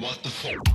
What the fuck?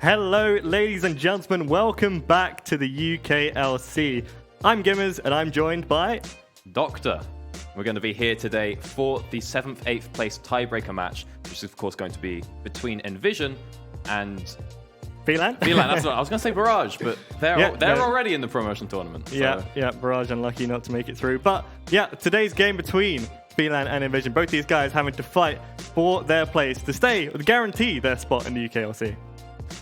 Hello, ladies and gentlemen. Welcome back to the UKLC. I'm Gimmers, and I'm joined by Doctor. We're going to be here today for the 7th, 8th place tiebreaker match, which is, of course, going to be between Nvision and Phelan. That's what I was going to say. Barrage, but they're already in the promotion tournament. So. Yeah. Barrage unlucky not to make it through. But yeah, today's game between Phelan and Nvision, both these guys having to fight for their place to stay, or guarantee their spot in the UKLC.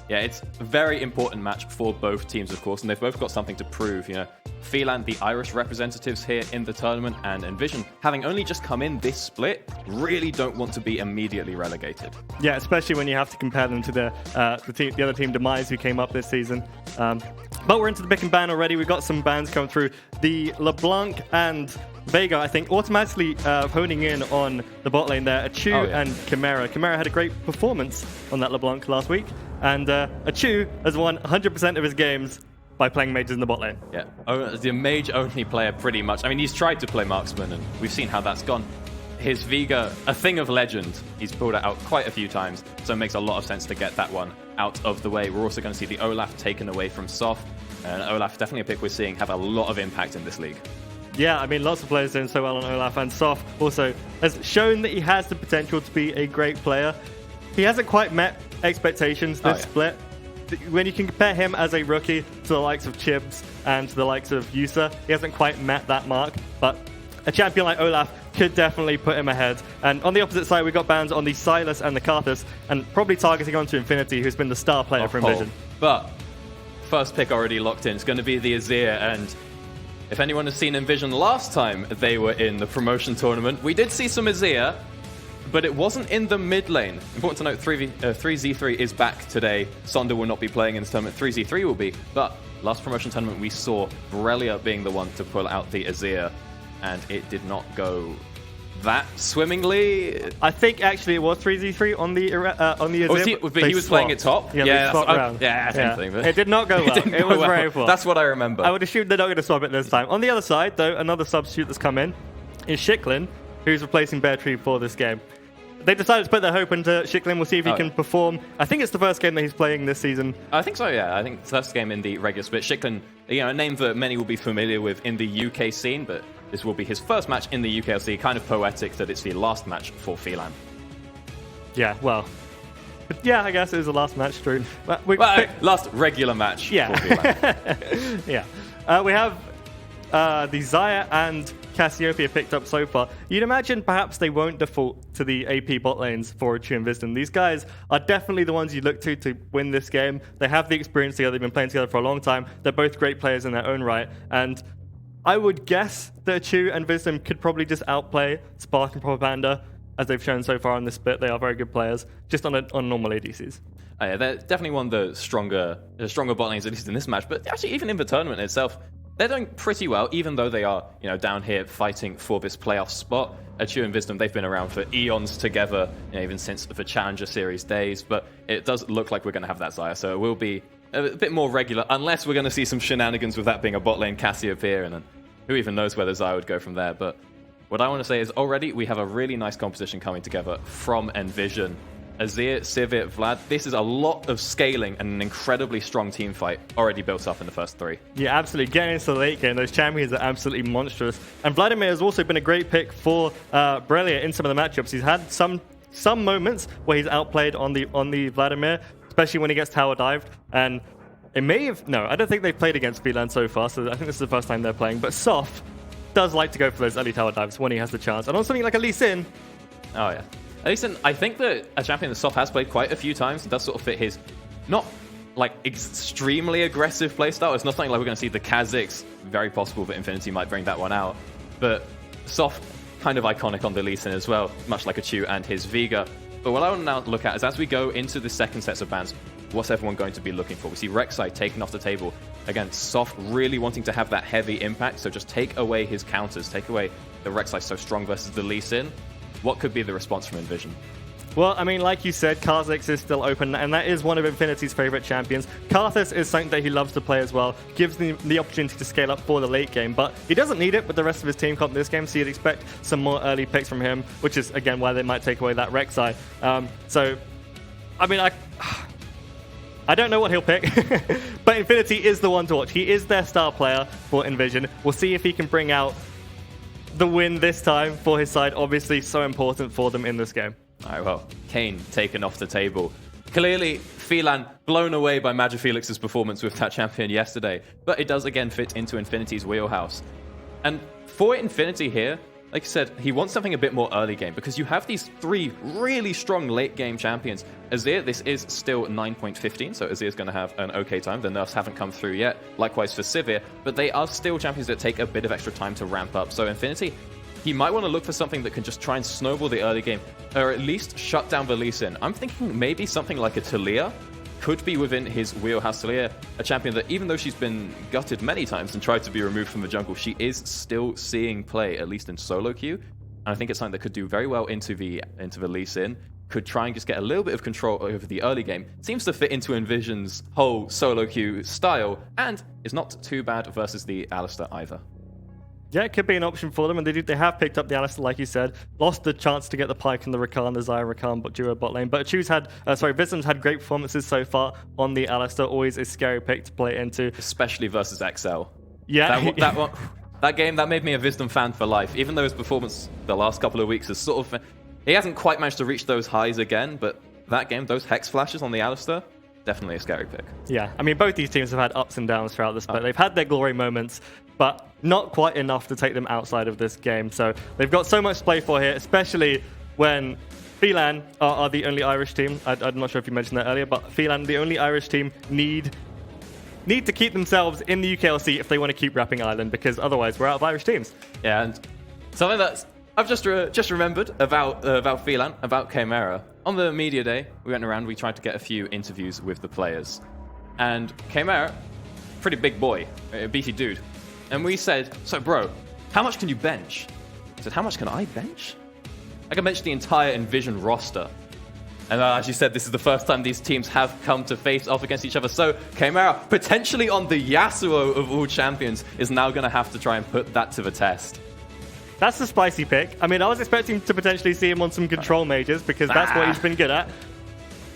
Yeah, it's a very important match for both teams, of course, and they've both got something to prove. You know, Phelan, the Irish representatives here in the tournament, and Nvision, having only just come in this split, really don't want to be immediately relegated. Yeah, especially when you have to compare them to the other team, Demise, who came up this season. But we're into the pick and ban already. We've got some bans coming through. The LeBlanc and Vega, I think, automatically honing in on the bot lane there. Achu and Chimera. Chimera had a great performance on that LeBlanc last week. And Achu has won 100% of his games by playing mages in the bot lane. Yeah, the mage-only player pretty much. I mean, he's tried to play marksman, and we've seen how that's gone. His Vega, a thing of legend, he's pulled it out quite a few times, so it makes a lot of sense to get that one out of the way. We're also going to see the Olaf taken away from Soft, and Olaf, definitely a pick we're seeing have a lot of impact in this league. Yeah, I mean, lots of players doing so well on Olaf, and Soft also has shown that he has the potential to be a great player. He hasn't quite met expectations this split. When you can compare him as a rookie to the likes of Chibs and to the likes of Yusa, he hasn't quite met that mark, but a champion like Olaf could definitely put him ahead. And on the opposite side, we've got bans on the Silas and the Karthus, and probably targeting onto Infinity, who's been the star player for Nvision. But first pick already locked in. It's going to be the Azir, and if anyone has seen Nvision last time they were in the promotion tournament, we did see some Azir, but it wasn't in the mid lane. Important to note, 3z3 is back today. Sonder will not be playing in this tournament. 3z3 will be, but last promotion tournament we saw Borrelia being the one to pull out the Azir, and it did not go that swimmingly. I think actually it was 3z3 on the Azir. He was playing it top? Yeah, thing. It did not go well. It was very poor. That's what I remember. I would assume they're not going to swap it this time. On the other side, though, another substitute that's come in is Shiklin, who's replacing Bear Tree for this game. They decided to put their hope into Shiklin. We'll see if he can perform. I think it's the first game that he's playing this season. I think so, yeah. I think it's the first game in the regular split. Shiklin, a name that many will be familiar with in the UK scene, but this will be his first match in the UKLC. Kind of poetic that it's the last match for Phelan. Yeah, well. But yeah, I guess it was the last match, true. Last regular match for Phelan. Yeah. We have the Xayah and Cassiopeia picked up so far. You'd imagine perhaps they won't default to the AP bot lanes for Achu and Wisdom. These guys are definitely the ones you look to win this game. They have the experience together. They've been playing together for a long time. They're both great players in their own right. And I would guess that Achu and Wisdom could probably just outplay Spark and Propaganda, as they've shown so far in this split. They are very good players, just on normal ADCs. Oh, yeah, they're definitely one of the stronger bot lanes, at least in this match. But actually, even in the tournament itself, they're doing pretty well, even though they are, down here fighting for this playoff spot. Achu and Wisdom, they've been around for eons together, even since the Challenger Series days. But it does look like we're going to have that Xayah, so it will be a bit more regular, unless we're going to see some shenanigans with that being a bot lane Cassiopeia, and then who even knows where the Xayah would go from there. But what I want to say is already we have a really nice composition coming together from Nvision. Azir, Sivir, Vlad, this is a lot of scaling and an incredibly strong team fight already built up in the first three. Yeah, absolutely. Getting into the late game, those champions are absolutely monstrous. And Vladimir has also been a great pick for Borrelia in some of the matchups. He's had some moments where he's outplayed on the Vladimir, especially when he gets tower dived. And it may have... No, I don't think they've played against Phelan so far, so I think this is the first time they're playing. But Soft does like to go for those early tower dives when he has the chance. And on something like a Lee Sin... Oh, yeah. Lee Sin, I think that a champion that Soft has played quite a few times. It does sort of fit his, not like extremely aggressive playstyle. It's not something like we're going to see the Kazakhs. Very possible that Infinity might bring that one out. But Soft, kind of iconic on the Lee Sin as well, much like Achu and his Vega. But what I want to now look at is as we go into the second sets of bans, what's everyone going to be looking for? We see Rek'Sai taken off the table. Again, Soft really wanting to have that heavy impact, so just take away his counters, take away the Rek'Sai so strong versus the Lee Sin. What could be the response from Nvision? Well, I mean, like you said, Kha'Zix is still open, and that is one of Infinity's favorite champions. Karthus is something that he loves to play as well, gives him the opportunity to scale up for the late game, but he doesn't need it with the rest of his team comp this game, so you'd expect some more early picks from him, which is, again, why they might take away that Rek'Sai. So, I mean, I don't know what he'll pick, but Infinity is the one to watch. He is their star player for Nvision. We'll see if he can bring out the win this time for his side. Obviously, so important for them in this game. All right, well, Kane taken off the table. Clearly, Phelan blown away by Magic Felix's performance with that champion yesterday, but it does again fit into Infinity's wheelhouse. And for Infinity here, like I said, he wants something a bit more early game because you have these 3 really strong late game champions. Azir, this is still 9.15, so Azir's going to have an okay time. The nerfs haven't come through yet. Likewise for Sivir, but they are still champions that take a bit of extra time to ramp up. So Infinity, he might want to look for something that can just try and snowball the early game, or at least shut down the Lee Sin. I'm thinking maybe something like a Talia could be within his wheelhouse. Talia, a champion that even though she's been gutted many times and tried to be removed from the jungle, she is still seeing play, at least in solo queue. And I think it's something that could do very well into the Lee Sin. Could try and just get a little bit of control over the early game. Seems to fit into Nvision's whole solo queue style, and is not too bad versus the Alistar either. Yeah, it could be an option for them, and they have picked up the Alistar, like you said. Lost the chance to get the Pyke and the Rakan, the Xayah Rakan duo bot lane. But Visim's had great performances so far on the Alistar. Always a scary pick to play into. Especially versus XL. Yeah. That game, that made me a Wisdom fan for life. Even though his performance the last couple of weeks is sort of... He hasn't quite managed to reach those highs again, but that game, those Hex flashes on the Alistar, definitely a scary pick. Yeah, I mean, both these teams have had ups and downs throughout this, but they've had their glory moments, but not quite enough to take them outside of this game. So they've got so much to play for here, especially when Phelan are the only Irish team. I'm not sure if you mentioned that earlier, but Phelan, the only Irish team, need to keep themselves in the UKLC if they want to keep wrapping Ireland, because otherwise we're out of Irish teams. Yeah, and something that I've just remembered about Phelan, about Chimera. On the media day, we went around, we tried to get a few interviews with the players. And Chimera, pretty big boy, a beefy dude. And we said, so bro, how much can you bench? He said, how much can I bench? I can bench the entire Nvision roster. And as you said, this is the first time these teams have come to face off against each other. So Chimera, potentially on the Yasuo of all champions, is now going to have to try and put that to the test. That's a spicy pick. I mean, I was expecting to potentially see him on some control mages, because that's what he's been good at.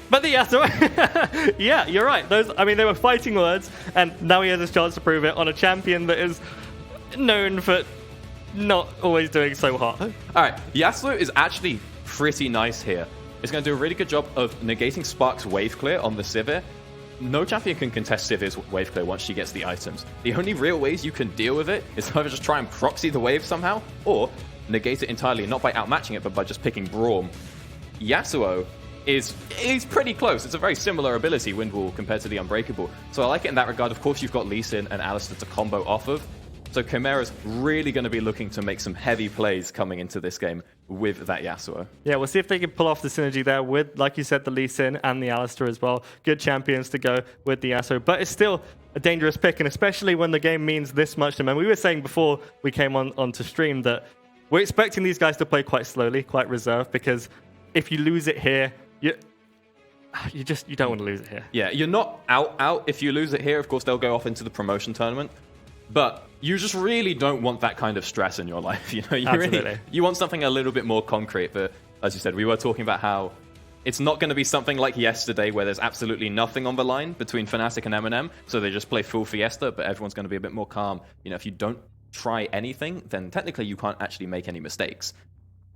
But the Yasuo, yeah, you're right. They were fighting words, and now he has his chance to prove it on a champion that is known for not always doing so hot. All right, Yasuo is actually pretty nice here. It's going to do a really good job of negating Spark's wave clear on the Sivir. No champion can contest Sivir's wave clear once she gets the items. The only real ways you can deal with it is either just try and proxy the wave somehow, or negate it entirely, not by outmatching it, but by just picking Braum. Yasuo is pretty close. It's a very similar ability, Windwall, compared to the Unbreakable. So I like it in that regard. Of course, you've got Lee Sin and Alistar to combo off of. So Chimera's really going to be looking to make some heavy plays coming into this game with that Yasuo. Yeah, we'll see if they can pull off the synergy there with, like you said, the Lee Sin and the Alistar as well. Good champions to go with the Yasuo, but it's still a dangerous pick, and especially when the game means this much to them. And we were saying before we came on to stream that we're expecting these guys to play quite slowly, quite reserved, because if you lose it here, you don't want to lose it here. Yeah, you're not out if you lose it here. Of course, they'll go off into the promotion tournament. But you just really don't want that kind of stress in your life. You know, you want something a little bit more concrete. But as you said, we were talking about how it's not going to be something like yesterday where there's absolutely nothing on the line between Fnatic and M&M. So they just play full Fiesta, but everyone's going to be a bit more calm. You know, if you don't try anything, then technically you can't actually make any mistakes.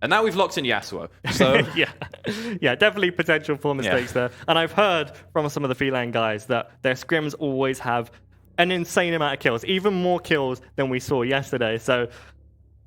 And now we've locked in Yasuo. So yeah, definitely potential for mistakes there. And I've heard from some of the Phelan guys that their scrims always have an insane amount of kills, even more kills than we saw yesterday. So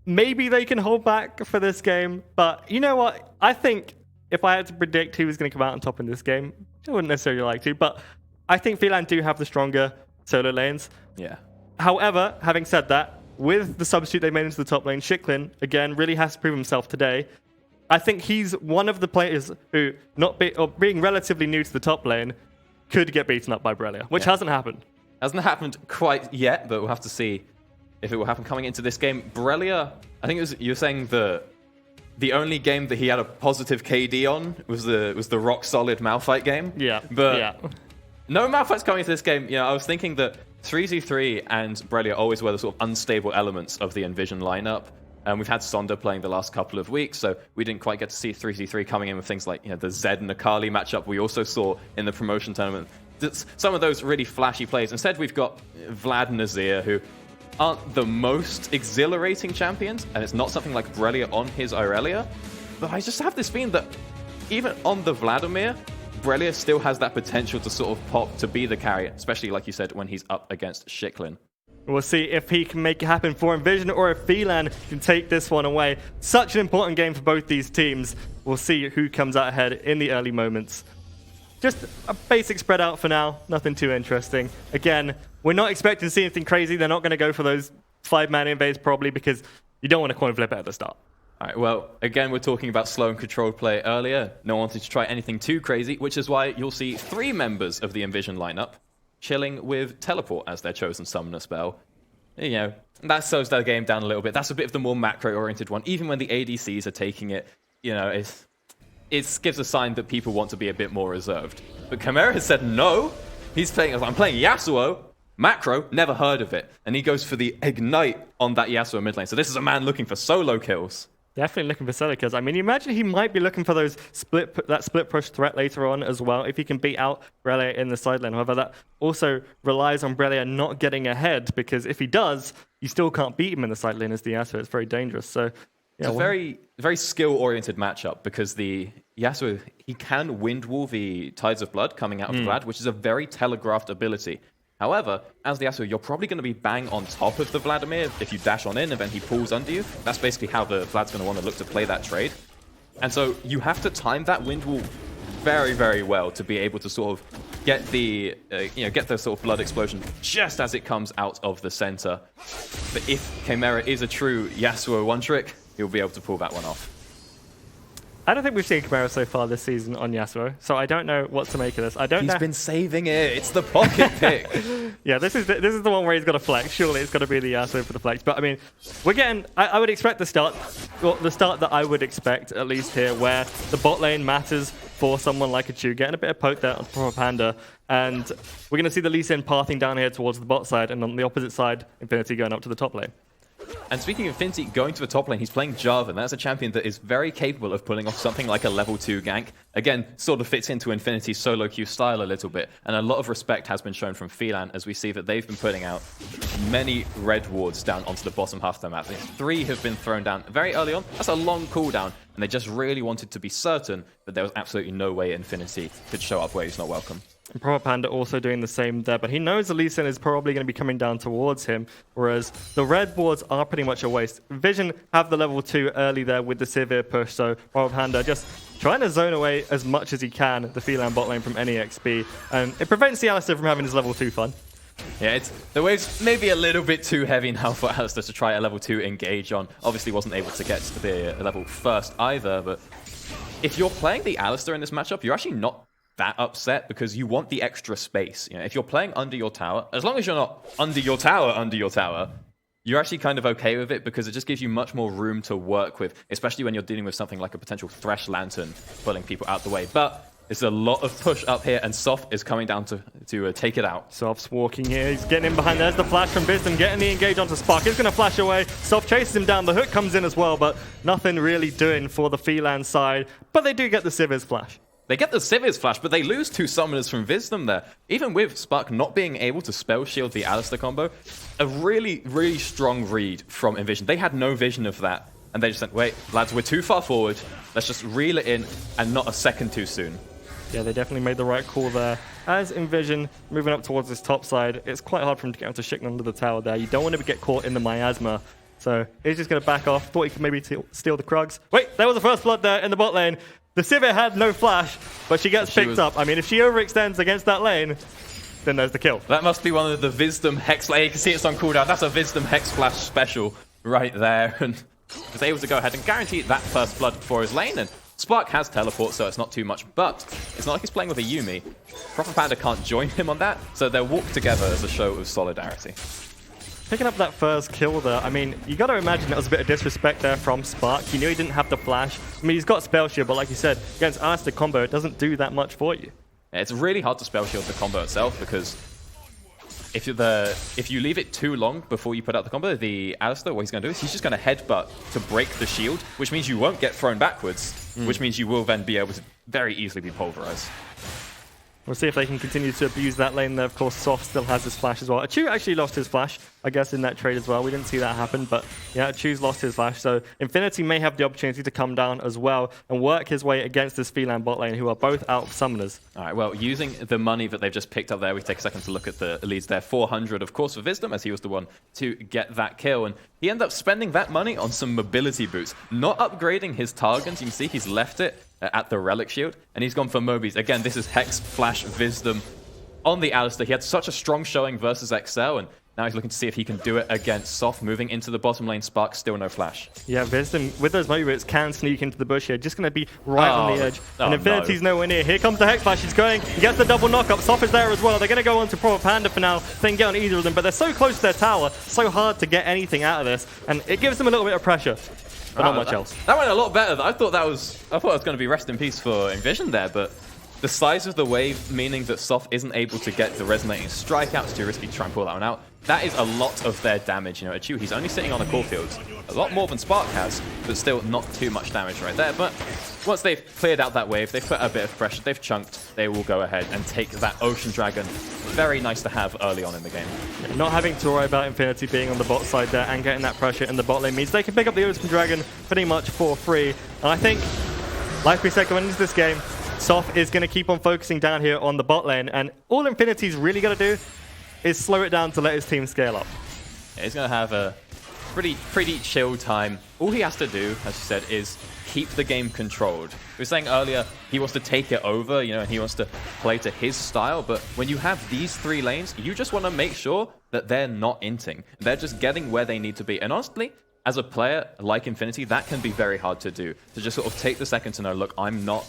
maybe they can hold back for this game. But you know what? I think if I had to predict who was going to come out on top in this game, I wouldn't necessarily like to, but I think Phelan do have the stronger solo lanes. Yeah. However, having said that, with the substitute they made into the top lane, Shiklin, again, really has to prove himself today. I think he's one of the players who, being relatively new to the top lane, could get beaten up by Borrelia, which hasn't happened. Hasn't happened quite yet, but we'll have to see if it will happen coming into this game. Borrelia, I think you're saying the only game that he had a positive KD on was the rock solid Malphite game. Yeah. But no Malphites coming into this game. You know, I was thinking that 3z3 and Borrelia always were the sort of unstable elements of the Nvision lineup. And we've had Sonda playing the last couple of weeks, so we didn't quite get to see 3z3 coming in with things like, you know, the Zed and Akali matchup we also saw in the promotion tournament. some of those really flashy plays. Instead, we've got Vlad and Nazir, who aren't the most exhilarating champions, and it's not something like Brelia on his Aurelia. But I just have this feeling that even on the Vladimir, Brelia still has that potential to sort of pop to be the carrier, especially like you said, when he's up against Shiklin. We'll see if he can make it happen for Nvision or if Phelan can take this one away. Such an important game for both these teams. We'll see who comes out ahead in the early moments. Just a basic spread out for now. Nothing too interesting. Again, we're not expecting to see anything crazy. They're not going to go for those 5-man invades probably because you don't want to coin flip it at the start. All right, well, again, we're talking about slow and controlled play earlier. No one wanted to try anything too crazy, which is why you'll see 3 members of the Nvision lineup chilling with Teleport as their chosen summoner spell. You know, that slows their game down a little bit. That's a bit of the more macro-oriented one. Even when the ADCs are taking it, you know, it gives a sign that people want to be a bit more reserved. But Chimera has said no. He's playing, I'm playing Yasuo, macro, never heard of it. And he goes for the Ignite on that Yasuo mid lane. So this is a man looking for solo kills. Definitely looking for solo kills. I mean, you imagine he might be looking for those split push threat later on as well, if he can beat out Brelia in the side lane. However, that also relies on Brelia not getting ahead, because if he does, you still can't beat him in the side lane as the Yasuo. It's very dangerous. So, yeah, it's a very, very skill-oriented matchup, because the Yasuo, he can Windwall the Tides of Blood coming out of Vlad, which is a very telegraphed ability. However, as the Yasuo, you're probably going to be bang on top of the Vladimir if you dash on in and then he pulls under you. That's basically how the Vlad's going to want to look to play that trade. And so you have to time that wind wall very, very well to be able to sort of get the get the sort of blood explosion just as it comes out of the center. But if Chimera is a true Yasuo one trick, he'll be able to pull that one off. I don't think we've seen Chimera so far this season on Yasuo, so I don't know what to make of this. He's been saving it. It's the pocket pick. Yeah, this is the one where he's got to flex. Surely it's got to be the Yasuo for the flex. But I mean, we're getting. I would expect the start that I would expect at least here, where the bot lane matters for someone like a Chu, getting a bit of poke there on Propaganda, and we're going to see the Lee Sin pathing down here towards the bot side, and on the opposite side, Infinity going up to the top lane. And speaking of Infinity going to the top lane, he's playing Jarvan. That's a champion that is very capable of pulling off something like a level 2 gank. Again, sort of fits into Infinity's solo queue style a little bit. And a lot of respect has been shown from Phelan as we see that they've been putting out many red wards down onto the bottom half of the map. 3 have been thrown down very early on. That's a long cooldown. And they just really wanted to be certain that there was absolutely no way Infinity could show up where he's not welcome. And Propaganda also doing the same there, but he knows the Lee Sin is probably going to be coming down towards him, whereas the red wards are pretty much a waste. Vision have the level 2 early there with the severe push, so Propaganda just trying to zone away as much as he can the Phelan bot lane from any XP, and it prevents the Alistar from having his level 2 fun. Yeah, the wave's maybe a little bit too heavy now for Alistar to try a level 2 engage on. Obviously wasn't able to get to the level first either, but if you're playing the Alistar in this matchup, you're actually not that upset because you want the extra space. You know, if you're playing under your tower, as long as you're not under your tower, you're actually kind of okay with it because it just gives you much more room to work with, especially when you're dealing with something like a potential Thresh Lantern pulling people out the way. But it's a lot of push up here, and Soft is coming down to take it out. Soft's walking here. He's getting in behind. There's the flash from Wisdom, getting the engage onto Spark. He's going to flash away. Soft chases him down. The hook comes in as well, but nothing really doing for the Phelan side. But they do get the Sivir's flash. They get the Sivir's flash, but they lose 2 summoners from Wisdom there. Even with Spark not being able to spell shield the Alistar combo, a really, really strong read from Nvision. They had no vision of that, and they just said, wait, lads, we're too far forward. Let's just reel it in, and not a second too soon. Yeah, they definitely made the right call there. As Nvision moving up towards this top side, it's quite hard for him to get onto Shiklin under the tower there. You don't want to get caught in the miasma. So he's just going to back off. Thought he could maybe steal the Krugs. Wait, there was the first blood there in the bot lane. The Sivir had no flash, but she gets picked up. I mean, if she overextends against that lane, then there's the kill. That must be one of the Wisdom Hex. Like, you can see it's on cooldown. That's a Wisdom Hex flash special right there. And was able to go ahead and guarantee that first blood for his lane. And Spark has teleport, so it's not too much. But it's not like he's playing with a Yuumi. Propaganda can't join him on that, so they'll walk together as a show of solidarity. Picking up that first kill there, I mean, you got to imagine that was a bit of disrespect there from Spark. He knew he didn't have the flash. I mean, he's got spell shield, but like you said, against Alistar combo, it doesn't do that much for you. Yeah, it's really hard to spell shield the combo itself because if you leave it too long before you put out the combo, the Alistar, what he's going to do is he's just going to headbutt to break the shield, which means you won't get thrown backwards, which means you will then be able to very easily be pulverized. We'll see if they can continue to abuse that lane there. Of course, Soft still has his flash as well. Achu actually lost his flash, I guess, in that trade as well. We didn't see that happen, but yeah, Achu's lost his flash. So Infinity may have the opportunity to come down as well and work his way against this Phelan bot lane, who are both out of summoners. All right, well, using the money that they've just picked up there, we take a second to look at the leads there. 400, of course, for Wisdom, as he was the one to get that kill. And he ended up spending that money on some mobility boots, not upgrading his Targons. You can see he's left it at the Relic Shield, and he's gone for Mobies. Again, this is Hex, Flash, Wisdom on the Alistar. He had such a strong showing versus Excel, and now he's looking to see if he can do it against Soft. Moving into the bottom lane, Spark, still no flash. Yeah, Wisdom, with those Mobies, can sneak into the bush here. Just going to be right on the edge. And Infinity's nowhere near. Here comes the Hex Flash. He's going. He gets the double knock-up. Soft is there as well. They're going to go on to Propaganda for now. They can get on either of them, but they're so close to their tower. So hard to get anything out of this. And it gives them a little bit of pressure. But not much else. That went a lot better. I thought it was going to be rest in peace for Nvision there, but the size of the wave, meaning that Soft isn't able to get the resonating strikeouts, too risky to try and pull that one out. That is a lot of their damage. You know, Achu, he's only sitting on a core field. A lot more than Spark has, but still not too much damage right there. But once they've cleared out that wave, they've put a bit of pressure, they've chunked, they will go ahead and take that Ocean Dragon. Very nice to have early on in the game. Not having to worry about Infinity being on the bot side there and getting that pressure in the bot lane means they can pick up the Ocean Dragon pretty much for free. And I think, like we said going into this game, Soft is going to keep on focusing down here on the bot lane, and all Infinity's really going to do is slow it down to let his team scale up. Yeah, he's going to have a pretty chill time. All he has to do, as you said, is keep the game controlled. We were saying earlier, he wants to take it over, you know, and he wants to play to his style, but when you have these three lanes, you just want to make sure that they're not inting. They're just getting where they need to be. And honestly, as a player like Infinity, that can be very hard to do. To just sort of take the second to know, look, I'm not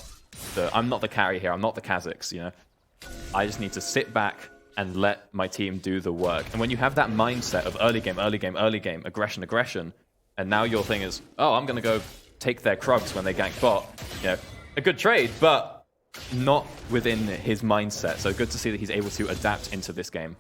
the carry here, I'm not the Kha'Zix, you know. I just need to sit back and let my team do the work. And when you have that mindset of early game, aggression, and now your thing is, oh, I'm going to go take their Krugs when they gank bot, you know, a good trade, but not within his mindset. So good to see that he's able to adapt into this game.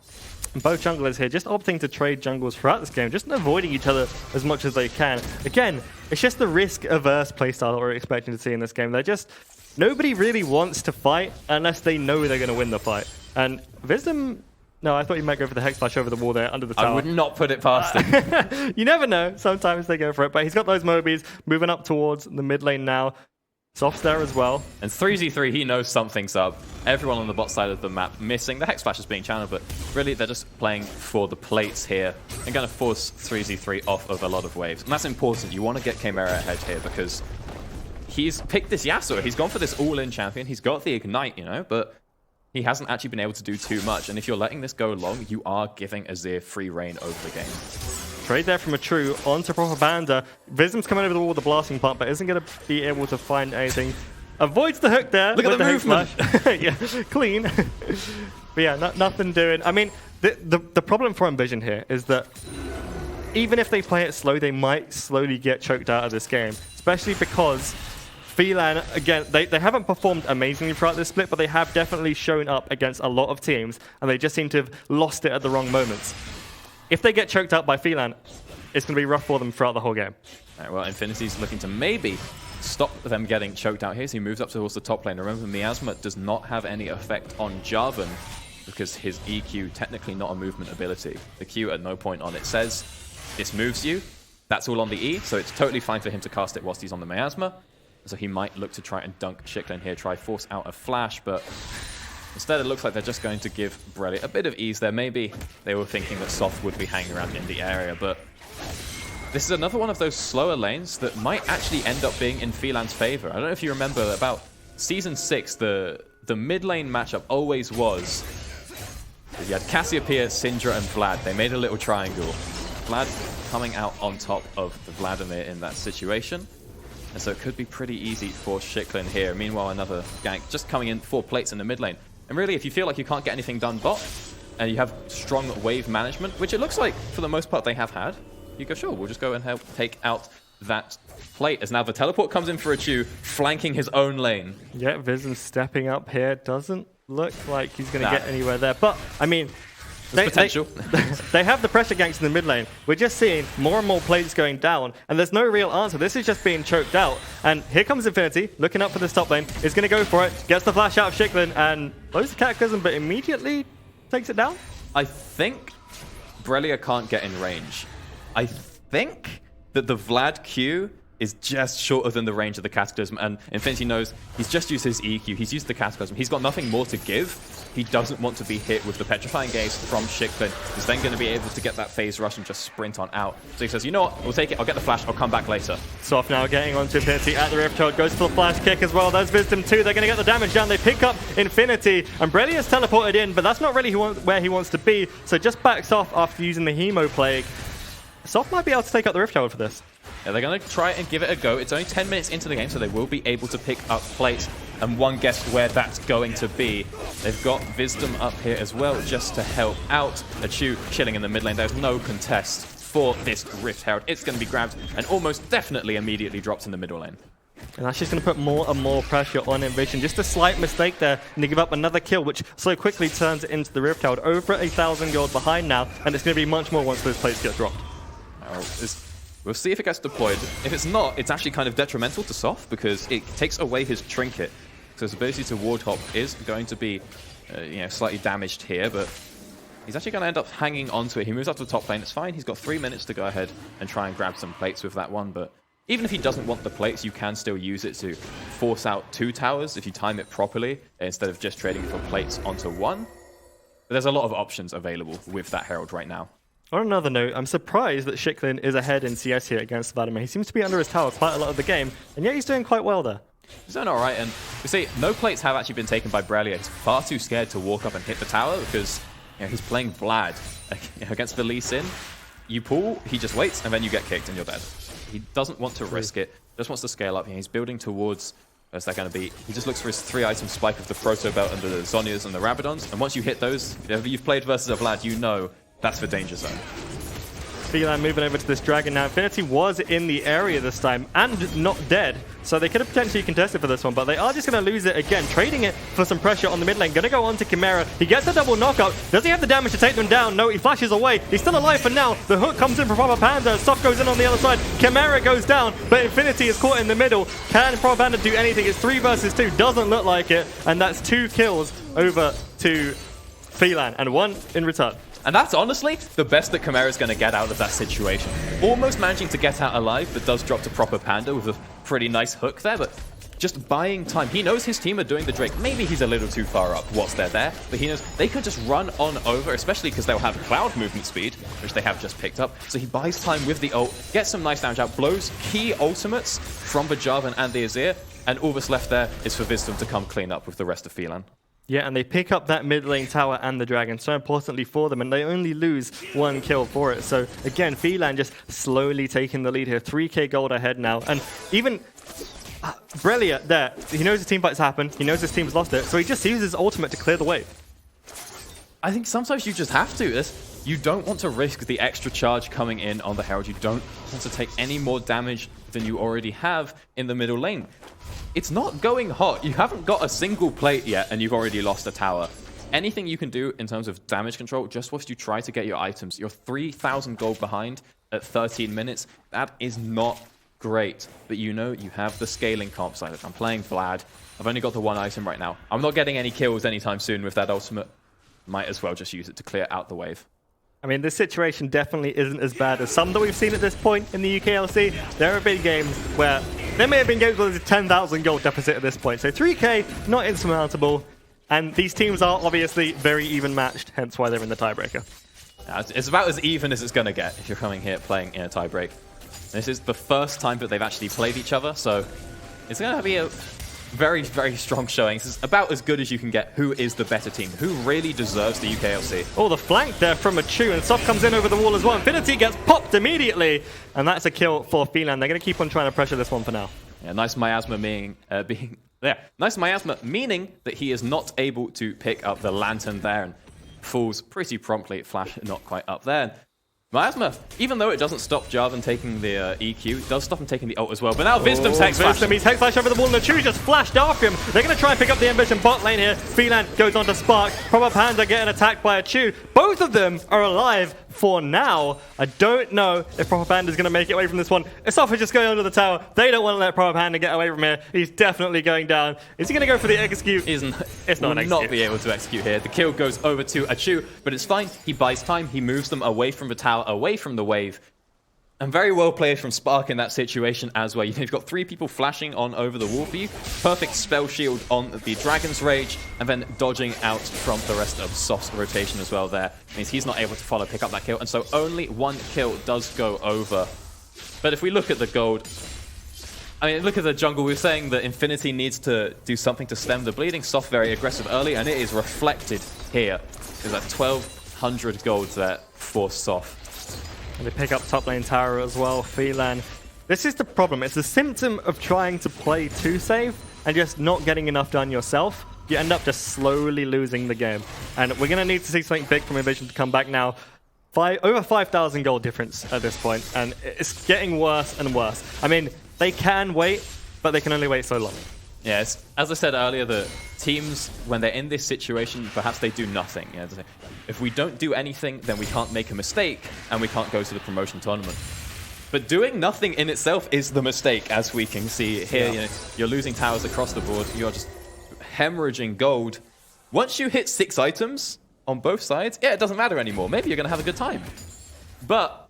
Both junglers here just opting to trade jungles throughout this game, just avoiding each other as much as they can. Again, it's just the risk-averse playstyle that we're expecting to see in this game. They're just... Nobody really wants to fight unless they know they're going to win the fight. And Wisdom... No, I thought you might go for the Hex Flash over the wall there, under the tower. I would not put it past him. You never know. Sometimes they go for it. But he's got those Mobies moving up towards the mid lane now. Soft's there as well. And 3z3, he knows something's up. Everyone on the bot side of the map missing. The Hex Flash is being channeled, but really they're just playing for the plates here and going to force 3z3 off of a lot of waves. And that's important. You want to get Chimera ahead here because he's picked this Yasuo. He's gone for this all-in champion. He's got the Ignite, you know, but he hasn't actually been able to do too much. And if you're letting this go long, you are giving Azir free reign over the game. Trade there from a True onto Propaganda. Wisdom's coming over the wall with the blasting part, but isn't going to be able to find anything. Avoids the hook there. Look at the movement. Yeah, clean. But yeah, nothing doing. I mean, the problem for Nvision here is that even if they play it slow, they might slowly get choked out of this game, especially because Phelan, again, they haven't performed amazingly throughout this split, but they have definitely shown up against a lot of teams, and they just seem to have lost it at the wrong moments. If they get choked out by Phelan, it's going to be rough for them throughout the whole game. All right, well, Infinity's looking to maybe stop them getting choked out here, so he moves up towards the top lane. Remember, Miasma does not have any effect on Jarvan because his EQ, technically not a movement ability. The Q at no point on it says, this moves you. That's all on the E, so it's totally fine for him to cast it whilst he's on the Miasma. So he might look to try and dunk Shiklan here, try force out a flash, but instead it looks like they're just going to give Brelly a bit of ease there. Maybe they were thinking that Soft would be hanging around in the area, but this is another one of those slower lanes that might actually end up being in Phelan's favor. I don't know if you remember about Season 6, the mid lane matchup always was, you had Cassiopeia, Syndra, and Vlad. They made a little triangle. Vlad coming out on top of the Vladimir in that situation. And so it could be pretty easy for Shiklan here. Meanwhile, another gank just coming in 4 plates in the mid lane. And really, if you feel like you can't get anything done bot, and you have strong wave management, which it looks like for the most part they have had, you go, sure, we'll just go and help take out that plate. As now the teleport comes in for Achu, flanking his own lane. Yeah, Vision stepping up here. Doesn't look like he's going to get anywhere there. But, I mean, Potential. They have the pressure ganks in the mid lane. We're just seeing more and more plates going down, and there's no real answer. This is just being choked out. And here comes Infinity, looking up for this top lane. Is going to go for it, gets the flash out of Shiklin, and blows the Cataclysm, but immediately takes it down. I think Brelia can't get in range. I think that the Vlad Q is just shorter than the range of the Cataclysm, and Infinity knows he's just used his EQ, he's used the Cataclysm, he's got nothing more to give. He doesn't want to be hit with the Petrifying Gaze from Shiklin. He's then going to be able to get that phase rush and just sprint on out. So he says, you know what, we'll take it, I'll get the flash, I'll come back later. Soft now getting onto Infinity at the Rift Child, goes for the flash kick as well. There's Wisdom too, they're going to get the damage down. They pick up Infinity, and Brelia's teleported in, but that's not really where he wants to be, so just backs off after using the Hemo Plague. Soft might be able to take out the Rift Child for this. Yeah, they're going to try and give it a go. It's only 10 minutes into the game, so they will be able to pick up plates. And one guess where that's going to be. They've got Wisdom up here as well, just to help out. Achu chilling in the mid lane. There's no contest for this Rift Herald. It's going to be grabbed and almost definitely immediately dropped in the middle lane. And that's just going to put more and more pressure on Nvision. Just a slight mistake there, and they give up another kill, which so quickly turns it into the Rift Herald. Over 1,000 gold behind now, and it's going to be much more once those plates get dropped. We'll see if it gets deployed. If it's not, it's actually kind of detrimental to Soft because it takes away his trinket. So his ability to ward hop is going to be slightly damaged here, but he's actually going to end up hanging onto it. He moves up to the top lane. It's fine. He's got 3 minutes to go ahead and try and grab some plates with that one. But even if he doesn't want the plates, you can still use it to force out 2 towers if you time it properly instead of just trading for plates onto 1. But there's a lot of options available with that Herald right now. On another note, I'm surprised that Shiklin is ahead in CS here against Vladimir. He seems to be under his tower quite a lot of the game, and yet he's doing quite well there. He's doing alright, and you see, no plates have actually been taken by Brelia. He's far too scared to walk up and hit the tower because he's playing Vlad against the Lee Sin. You pull, he just waits, and then you get kicked and you're dead. He doesn't want to risk it, just wants to scale up. He's building towards, where's that going to be? He just looks for his 3-item spike of the Proto Belt and the Zhonyas and the Rabadons, and once you hit those, if you've played versus a Vlad, you know that's the danger zone. Phelan moving over to this dragon now. Infinity was in the area this time and not dead, so they could have potentially contested for this one, but they are just going to lose it again, trading it for some pressure on the mid lane. Going to go on to Chimera. He gets a double knockout. Does he have the damage to take them down? No, he flashes away. He's still alive for now. The hook comes in from Propaganda. Soft goes in on the other side. Chimera goes down, but Infinity is caught in the middle. Can Propaganda do anything? It's 3 versus 2. Doesn't look like it, and that's 2 kills over to Phelan, and 1 in return. And that's honestly the best that Chimera's going to get out of that situation. Almost managing to get out alive, but does drop to Proper Panda with a pretty nice hook there, but just buying time. He knows his team are doing the Drake. Maybe he's a little too far up whilst they're there, but he knows they could just run on over, especially because they'll have Cloud movement speed, which they have just picked up. So he buys time with the ult, gets some nice damage out, blows key ultimates from the Jarvan and the Azir, and all that's left there is for Wisdom to come clean up with the rest of Phelan. Yeah, and they pick up that mid lane tower and the dragon so importantly for them, and they only lose 1 kill for it. So again, Phelan just slowly taking the lead here. 3k gold ahead now, and even Brelia there, he knows his team fight's happened, he knows his team's lost it, so he just uses his ultimate to clear the way. I think sometimes you just have to. You don't want to risk the extra charge coming in on the Herald. You don't want to take any more damage than you already have in the middle lane. It's not going hot. You haven't got a single plate yet, and you've already lost a tower. Anything you can do in terms of damage control, just whilst you try to get your items. You're 3,000 gold behind at 13 minutes. That is not great. But you know you have the scaling comp side. I'm playing Vlad. I've only got the 1 item right now. I'm not getting any kills anytime soon with that ultimate. Might as well just use it to clear out the wave. I mean, this situation definitely isn't as bad as some that we've seen at this point in the UKLC. There have been games where there may have been games where there's a 10,000 gold deficit at this point. So 3k, not insurmountable. And these teams are obviously very even matched, hence why they're in the tiebreaker. It's about as even as it's going to get if you're coming here playing in a tiebreak. This is the first time that they've actually played each other, so it's going to be a very, very strong showing. This is about as good as you can get. Who is the better team? Who really deserves the UKLC? Oh, the flank there from Achu, and Soft comes in over the wall as well. Infinity gets popped immediately, and that's a kill for Phelan. They're going to keep on trying to pressure this one for now. Yeah, nice miasma nice miasma meaning that he is not able to pick up the lantern there and falls pretty promptly. Flash not quite up there. Miasma, even though it doesn't stop Jarvan taking the EQ, it does stop him taking the ult as well. But now Wisdom's Hex Flash. He's Hex Flash over the wall, and the Chu just flashed after him. They're going to try and pick up the Nvision bot lane here. Phelan goes on to Spark. Proper Panda getting attacked by a Chu. Both of them are alive for now. I don't know if Proper Panda is going to make it away from this one. Asafa just going under the tower. They don't want to let Proper Panda get away from here. He's definitely going down. Is he going to go for the execute? It's not an execute. Not be able to execute here. The kill goes over to a Chu, but it's fine. He buys time. He moves them away from the tower, away from the wave. And very well played from Spark in that situation as well. You've got 3 people flashing on over the wall for you. Perfect spell shield on the Dragon's Rage, and then dodging out from the rest of Soft's rotation as well there. Means he's not able to follow, pick up that kill, and so only 1 kill does go over. But if we look at the gold, I mean, look at the jungle. We were saying that Infinity needs to do something to stem the bleeding. Soft very aggressive early, and it is reflected here. There's that 1,200 gold there for Soft. And they pick up top lane tower as well. Phelan. This is the problem. It's a symptom of trying to play too safe and just not getting enough done yourself. You end up just slowly losing the game. And we're going to need to see something big from Nvision to come back now. Over 5,000 gold difference at this point, and it's getting worse and worse. I mean, they can wait, but they can only wait so long. Yes, as I said earlier, the teams, when they're in this situation, perhaps they do nothing. You know, if we don't do anything, then we can't make a mistake, and we can't go to the promotion tournament. But doing nothing in itself is the mistake, as we can see here. Yeah. You know, you're losing towers across the board. You're just hemorrhaging gold. Once you hit 6 items on both sides, yeah, it doesn't matter anymore. Maybe you're going to have a good time. But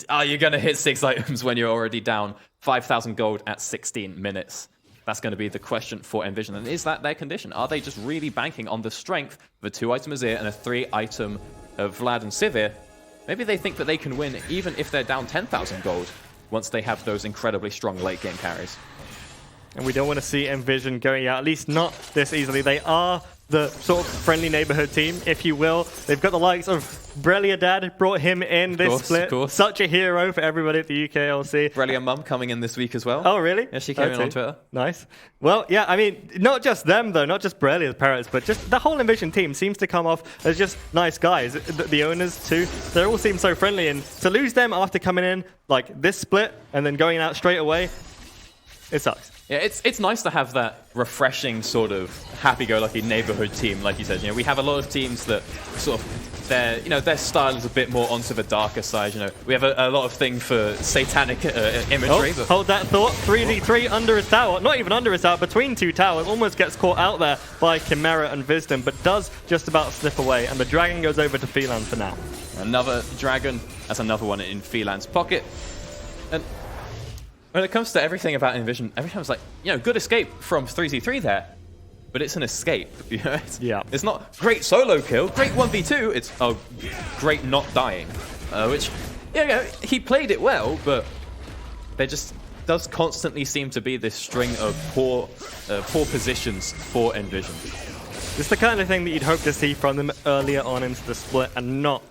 are you going to hit 6 items when you're already down 5,000 gold at 16 minutes? That's going to be the question for Nvision. And is that their condition? Are they just really banking on the strength of a 2-item Azir and a 3-item of Vlad and Sivir? Maybe they think that they can win even if they're down 10,000 gold once they have those incredibly strong late-game carries. And we don't want to see Nvision going out, at least not this easily. They are the sort of friendly neighborhood team, if you will. They've got the likes of Brelia Dad, brought him in this split. Of course. Such a hero for everybody at the UKLC. Brelia Mum coming in this week as well. Oh, really? Yeah, she came in on Twitter. Nice. Well, yeah, I mean, not just them, though, not just Brelia's parents, but just the whole Nvision team seems to come off as just nice guys. The owners, too, they all seem so friendly. And to lose them after coming in like this split and then going out straight away, it sucks. Yeah, it's nice to have that refreshing sort of happy-go-lucky neighborhood team, like you said. You know, we have a lot of teams that sort of their style is a bit more onto the darker side. You know, we have a lot of thing for satanic imagery. Oh, hold that thought. 3v3 under his tower, not even under his tower, between 2 towers. Almost gets caught out there by Chimera and Wisdom, but does just about slip away. And the dragon goes over to Phelan for now. Another dragon. That's another one in Phelan's pocket. And when it comes to everything about Nvision, every time it's like, you know, good escape from 3v3 there, but it's an escape. You know? It's not great solo kill, great 1v2, it's great not dying. Which, yeah, he played it well, but there just does constantly seem to be this string of poor positions for Nvision. It's the kind of thing that you'd hope to see from them earlier on into the split and not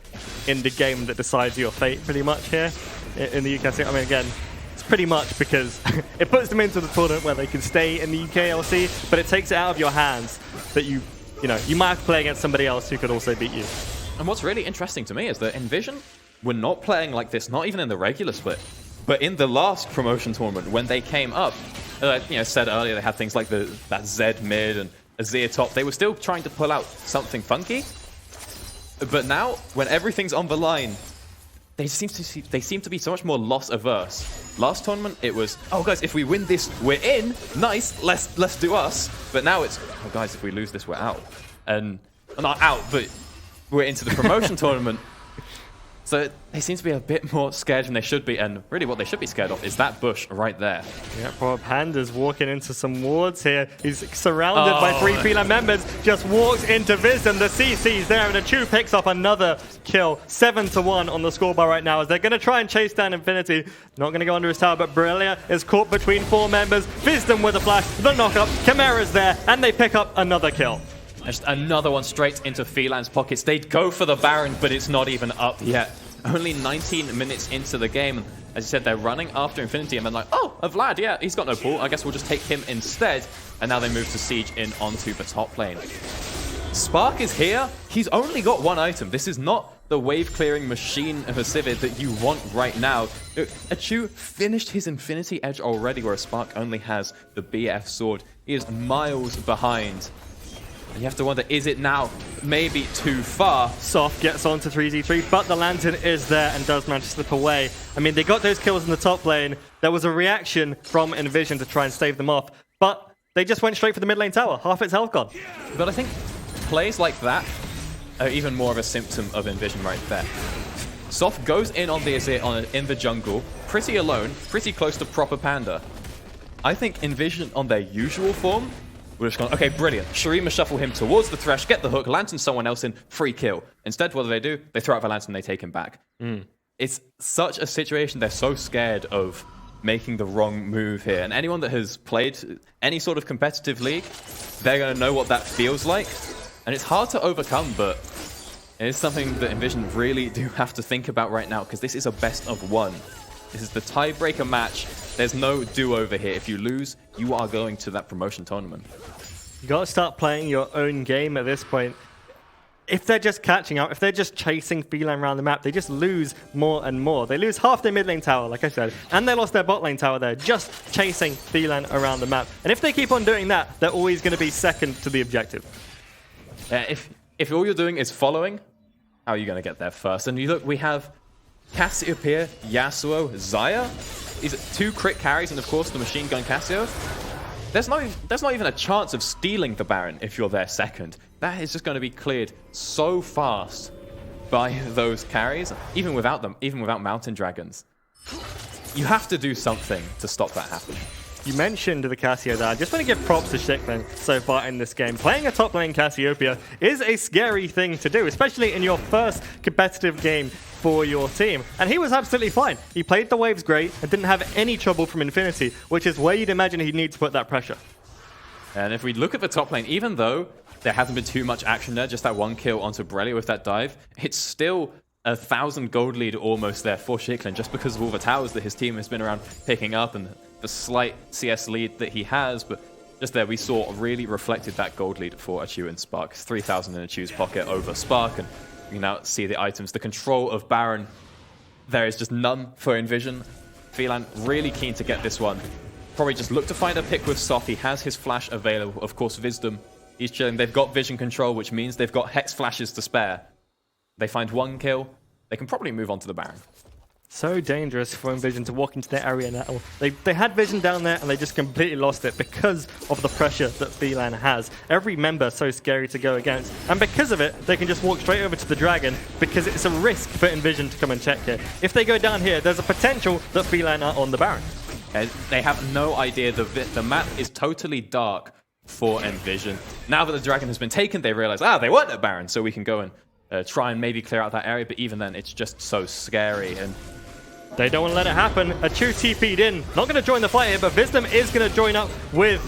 in the game that decides your fate pretty much here in the UKLC. I mean, again, pretty much because it puts them into the tournament where they can stay in the UKLC, but it takes it out of your hands that you might have to play against somebody else who could also beat you. And what's really interesting to me is that Nvision were not playing like this, not even in the regular split, but in the last promotion tournament when they came up. Said earlier they had things like that Zed mid and Azir top. They were still trying to pull out something funky, but now when everything's on the line, they seem to be so much more loss averse. Last tournament, it was, oh guys, if we win this, we're in. Nice, let's do us. But now it's, oh guys, if we lose this, we're out. And not out, but we're into the promotion tournament. So they seem to be a bit more scared than they should be, and really what they should be scared of is that bush right there. Yeah, poor Panda's walking into some wards here. He's surrounded by 3 Phelan members, just walks into Wisdom. The CC's there, and the Chu picks up another kill. 7-1 on the scorebar right now as they're going to try and chase down Infinity. Not going to go under his tower, but Brelia is caught between 4 members. Wisdom with a flash, the knock-up, Chimera's there, and they pick up another kill. Just another one straight into Phelan's pockets. They'd go for the Baron, but it's not even up yet. Only 19 minutes into the game. As you said, they're running after Infinity, and then like, oh, a Vlad, yeah, he's got no pull. I guess we'll just take him instead. And now they move to siege in onto the top lane. Spark is here. He's only got 1 item. This is not the wave-clearing machine of a Civid that you want right now. Achu finished his Infinity Edge already, where Spark only has the BF sword. He is miles behind. And you have to wonder, is it now maybe too far? Soft gets on to 3z3, but the Lantern is there and does manage to slip away. I mean, they got those kills in the top lane. There was a reaction from Nvision to try and stave them off, but they just went straight for the mid lane tower. Half its health gone. But I think plays like that are even more of a symptom of Nvision right there. Soft goes in on the Azir in the jungle, pretty alone, pretty close to proper Panda. I think Nvision on their usual form would have just gone, okay, brilliant. Shurima shuffle him towards the Thresh, get the hook, Lantern someone else in, free kill. Instead, what do? They throw out the Lantern and they take him back. It's such a situation, they're so scared of making the wrong move here. And anyone that has played any sort of competitive league, they're going to know what that feels like. And it's hard to overcome, but it is something that Nvision really do have to think about right now, because this is a best of one. This is the tiebreaker match. There's no do-over here. If you lose, you are going to that promotion tournament. You got to start playing your own game at this point. If they're just catching up, if they're just chasing Phelan around the map, they just lose more and more. They lose half their mid lane tower, like I said, and they lost their bot lane tower there, just chasing Phelan around the map. And if they keep on doing that, they're always going to be second to the objective. If all you're doing is following, how are you going to get there first? And you look, we have Cassiopeia, Yasuo, Xayah. These are 2 crit carries, and of course the machine gun Cassio. There's not even a chance of stealing the Baron if you're there second. That is just going to be cleared so fast by those carries, even without them, even without Mountain Dragons. You have to do something to stop that happening. You mentioned the Cassio there. I just want to give props to Shikman so far in this game. Playing a top lane Cassiopeia is a scary thing to do, especially in your first competitive game for your team. And he was absolutely fine. He played the waves great and didn't have any trouble from Infinity, which is where you'd imagine he'd need to put that pressure. And if we look at the top lane, even though there hasn't been too much action there, just that 1 kill onto Brelia with that dive, it's still 1,000 gold lead almost there for Shikman, just because of all the towers that his team has been around picking up and the slight CS lead that he has. But just there we saw really reflected that gold lead for Achu and Spark. 3,000 in Achu's pocket over Spark, and you can now see the items. The control of Baron, there is just none for Nvision. Phelan really keen to get this one. Probably just look to find a pick with Soft. He has his flash available. Of course, Wisdom, he's chilling. They've got vision control, which means they've got Hex flashes to spare. They find 1 kill. They can probably move on to the Baron. So dangerous for Nvision to walk into their area now. They had vision down there and they just completely lost it because of the pressure that Phelan has. Every member so scary to go against. And because of it, they can just walk straight over to the Dragon because it's a risk for Nvision to come and check here. If they go down here, there's a potential that Phelan are on the Baron. They have no idea. The map is totally dark for Nvision. Now that the Dragon has been taken, they realize, they weren't at Baron, so we can go and try and maybe clear out that area. But even then, it's just so scary. And they don't want to let it happen. Achu TP'd in. Not going to join the fight here, but Wisdom is going to join up with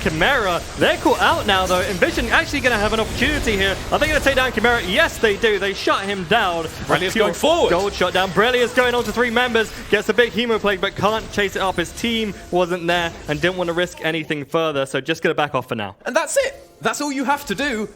Chimera. They're caught out now, though. Nvision actually going to have an opportunity here. Are they going to take down Chimera? Yes, they do. They shut him down. Brelia's going forward. Gold shot down. Brelia's going on to 3 members. Gets a big Hemoplague, but can't chase it up. His team wasn't there and didn't want to risk anything further, so just going to back off for now. And that's it. That's all you have to do.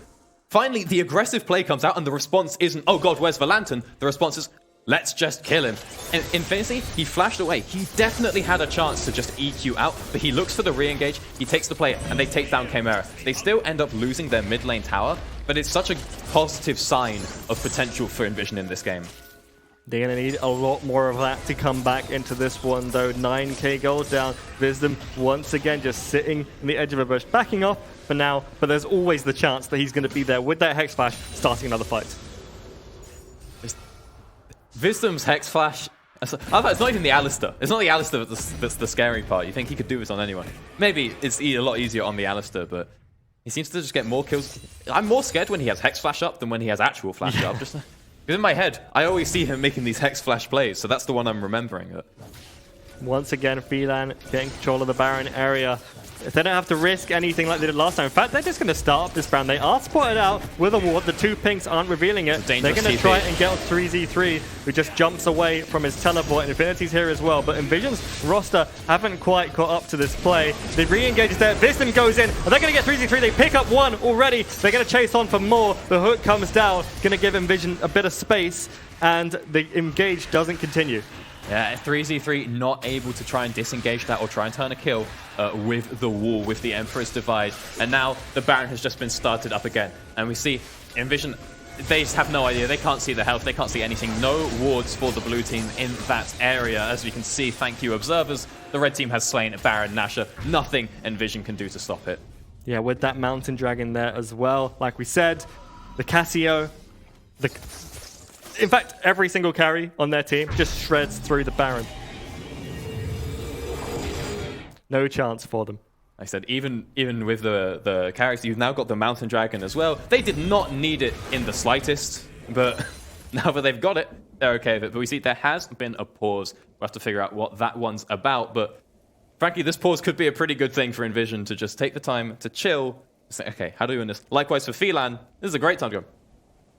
Finally, the aggressive play comes out, and the response isn't, oh god, where's the Lantern? The response is, let's just kill him. And Infinity, he flashed away. He definitely had a chance to just EQ out, but he looks for the re-engage, he takes the play, and they take down Chimera. They still end up losing their mid lane tower, but it's such a positive sign of potential for Nvision in this game. They're going to need a lot more of that to come back into this one, though. 9k gold down. Wisdom, once again, just sitting in the edge of a bush, backing off for now, but there's always the chance that he's going to be there with that Hex Flash, starting another fight. Wisdom's Hex Flash, it's not even the Alistar. It's not the Alistar that's the scary part. You think he could do this on anyone. Maybe it's a lot easier on the Alistar, but he seems to just get more kills. I'm more scared when he has Hex Flash up than when he has actual Flash up. Because in my head, I always see him making these Hex Flash plays, so that's the one I'm remembering. Once again, Phelan getting control of the Baron area. If they don't have to risk anything like they did last time. In fact, they're just going to start up this round. They are spotted out with a ward. The two pinks aren't revealing it. They're going to try and get on 3z3, who just jumps away from his teleport. And Infinity's here as well. But Nvision's roster haven't quite caught up to this play. The re-engage is there. Wisdom goes in. They're going to get 3z3. They pick up one already. They're going to chase on for more. The hook comes down. Going to give Nvision a bit of space. And the engage doesn't continue. Yeah, 3z3 not able to try and disengage that or try and turn a kill with the wall, with the Emperor's Divide. And now the Baron has just been started up again. And we see Nvision, they just have no idea. They can't see the health. They can't see anything. No wards for the blue team in that area. As we can see, thank you, observers. The red team has slain Baron Nashor. Nothing Nvision can do to stop it. Yeah, with that Mountain Dragon there as well. Like we said, the Cassio, in fact, every single carry on their team just shreds through the Baron. No chance for them. Like I said, even with the character, you've now got the Mountain Dragon as well. They did not need it in the slightest, but now that they've got it, they're okay with it. But we see there has been a pause. We'll have to figure out what that one's about. But frankly, this pause could be a pretty good thing for Nvision to just take the time to chill. Say, okay, how do we win this? Likewise for Phelan, this is a great time to go,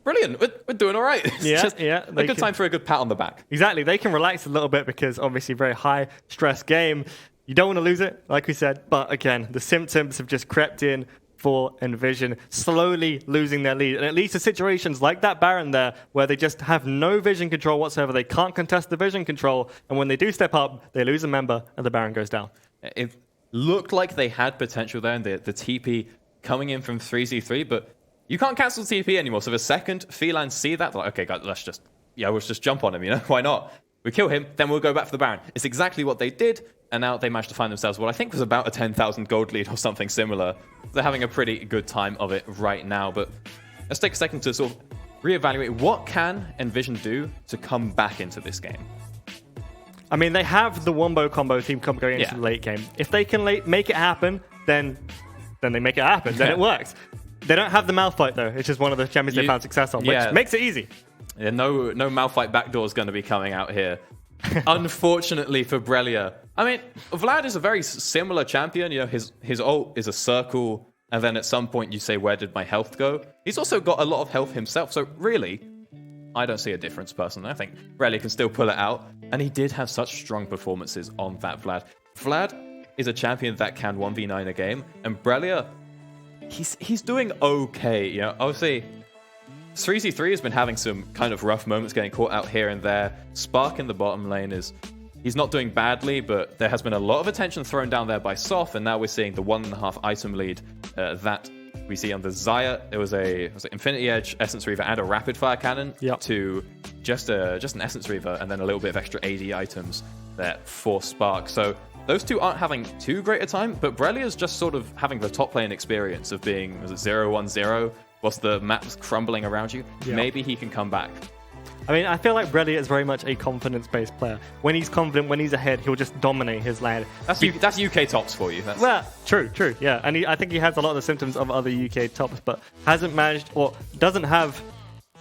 brilliant, we're doing all right. It's just a good time for a good pat on the back. Exactly. They can relax a little bit because obviously very high stress game. You don't want to lose it, like we said. But again, the symptoms have just crept in for Nvision, slowly losing their lead. And it leads to situations like that Baron there, where they just have no vision control whatsoever. They can't contest the vision control. And when they do step up, they lose a member and the Baron goes down. It looked like they had potential there, and the TP coming in from 3z3, but you can't cancel TP anymore. So the second Phelan see that, they're like, okay, guys, let's just jump on him, you know? Why not? We kill him, then we'll go back for the Baron. It's exactly what they did, and now they managed to find themselves what I think was about a 10,000 gold lead or something similar. They're having a pretty good time of it right now, but let's take a second to sort of reevaluate what can Nvision do to come back into this game. I mean, they have the Wombo combo team going into the late game. If they can make it happen, then they make it happen, then it works. They don't have the Malphite, though. It's just one of the champions they found success on, which makes it easy. Yeah, no Malphite backdoor is going to be coming out here. Unfortunately for Brelia. I mean, Vlad is a very similar champion. You know, his ult is a circle, and then at some point you say, where did my health go? He's also got a lot of health himself, so really, I don't see a difference personally. I think Brelia can still pull it out, and he did have such strong performances on that Vlad. Vlad is a champion that can 1v9 a game, and Brelia, he's doing okay. You know, obviously 3z3 has been having some kind of rough moments, getting caught out here and there. Spark in the bottom lane he's not doing badly, but there has been a lot of attention thrown down there by Soth, and now we're seeing the 1.5 item lead that we see on the Xayah. It was an Infinity Edge, Essence Reaver, and a Rapid Fire Cannon to just an Essence Reaver, and then a little bit of extra AD items there for Spark. So those two aren't having too great a time, but Brelia's just sort of having the top lane experience of being 0-1-0 whilst the map's crumbling around you. Maybe he can come back. I mean, I feel like Brelia is very much a confidence-based player. When he's confident, when he's ahead, he'll just dominate his lane. That's UK tops for you. Well, true, yeah. And I think he has a lot of the symptoms of other UK tops, but hasn't managed, or doesn't have,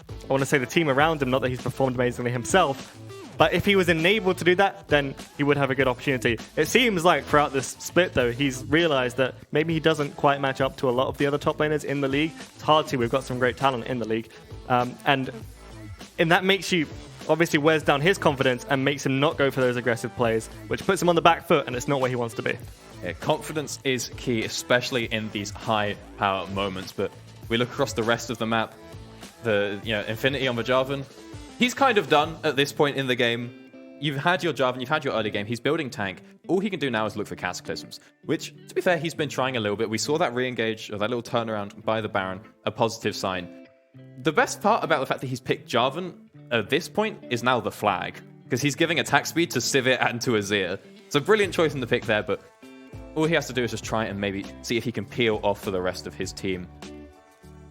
I want to say, the team around him. Not that he's performed amazingly himself, but if he was enabled to do that, then he would have a good opportunity. It seems like throughout this split, though, he's realized that maybe he doesn't quite match up to a lot of the other top laners in the league. It's hard to. We've got some great talent in the league. And that makes you, obviously wears down his confidence and makes him not go for those aggressive plays, which puts him on the back foot, and it's not where he wants to be. Yeah, confidence is key, especially in these high power moments. But we look across the rest of the map, Infinity on the Jarvan. He's kind of done at this point in the game. You've had your Jarvan, you've had your early game. He's building tank. All he can do now is look for Cataclysms, which, to be fair, he's been trying a little bit. We saw that re-engage, or that little turnaround by the Baron, a positive sign. The best part about the fact that he's picked Jarvan at this point is now the flag, because he's giving attack speed to Sivir and to Azir. It's a brilliant choice in the pick there, but all he has to do is just try and maybe see if he can peel off for the rest of his team.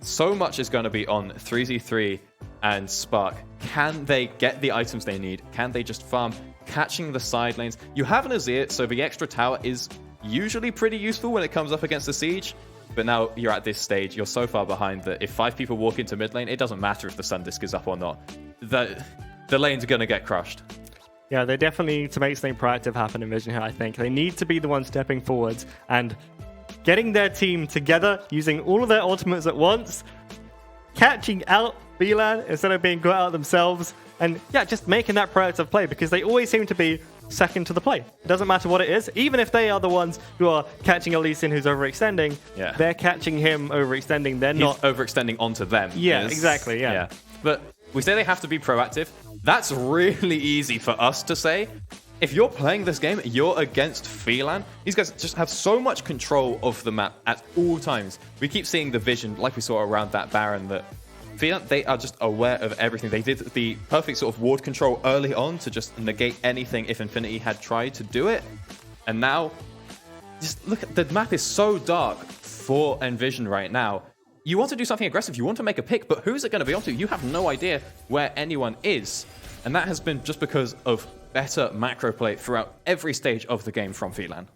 So much is going to be on 3z3 and Spark. Can they get the items they need? Can they just farm, catching the side lanes? You have an Azir, so the extra tower is usually pretty useful when it comes up against the siege. But now you're at this stage, you're so far behind that if 5 people walk into mid lane, it doesn't matter if the Sun Disc is up or not. The lane's going to get crushed. Yeah, they definitely need to make something proactive happen in Vision here, I think. They need to be the ones stepping forwards and getting their team together, using all of their ultimates at once, catching out Phelan instead of being caught out themselves, and yeah, just making that proactive play, because they always seem to be second to the play. It doesn't matter what it is, even if they are the ones who are catching a Lee Sin who's overextending, they're catching him overextending. He's not overextending onto them. Yeah, exactly, yeah. But we say they have to be proactive. That's really easy for us to say. If you're playing this game, you're against Phelan. These guys just have so much control of the map at all times. We keep seeing the vision, like we saw around that Baron, that Phelan, they are just aware of everything. They did the perfect sort of ward control early on to just negate anything if Infinity had tried to do it. And now, just look, the map is so dark for Nvision right now. You want to do something aggressive, you want to make a pick, but who's it going to be onto? You have no idea where anyone is. And that has been just because of better macro play throughout every stage of the game from Phelan.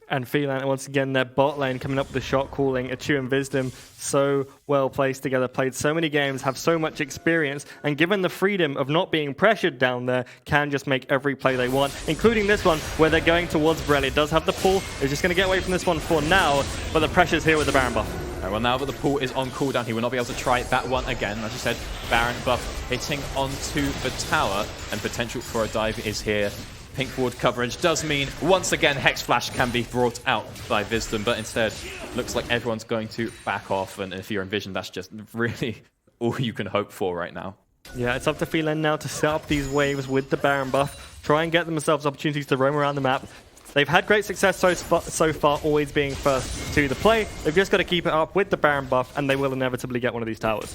And Phelan, once again, their bot lane coming up with the shot calling. Achu and Wisdom, so well placed together, played so many games, have so much experience, and given the freedom of not being pressured down there, can just make every play they want, including this one where they're going towards Borelli. It does have the pull, they're just going to get away from this one for now, but the pressure's here with the Baron buff. Right, well, now that the pool is on cooldown, he will not be able to try that one again. As you said, Baron buff hitting onto the tower, and potential for a dive is here. Pink ward coverage does mean, once again, Hex Flash can be brought out by Wisdom, but instead, looks like everyone's going to back off, and if you're Nvision, that's just really all you can hope for right now. Yeah, it's up to Phelan now to set up these waves with the Baron buff, try and get themselves opportunities to roam around the map. They've had great success so far, always being first to the play. They've just got to keep it up with the Baron buff, and they will inevitably get one of these towers.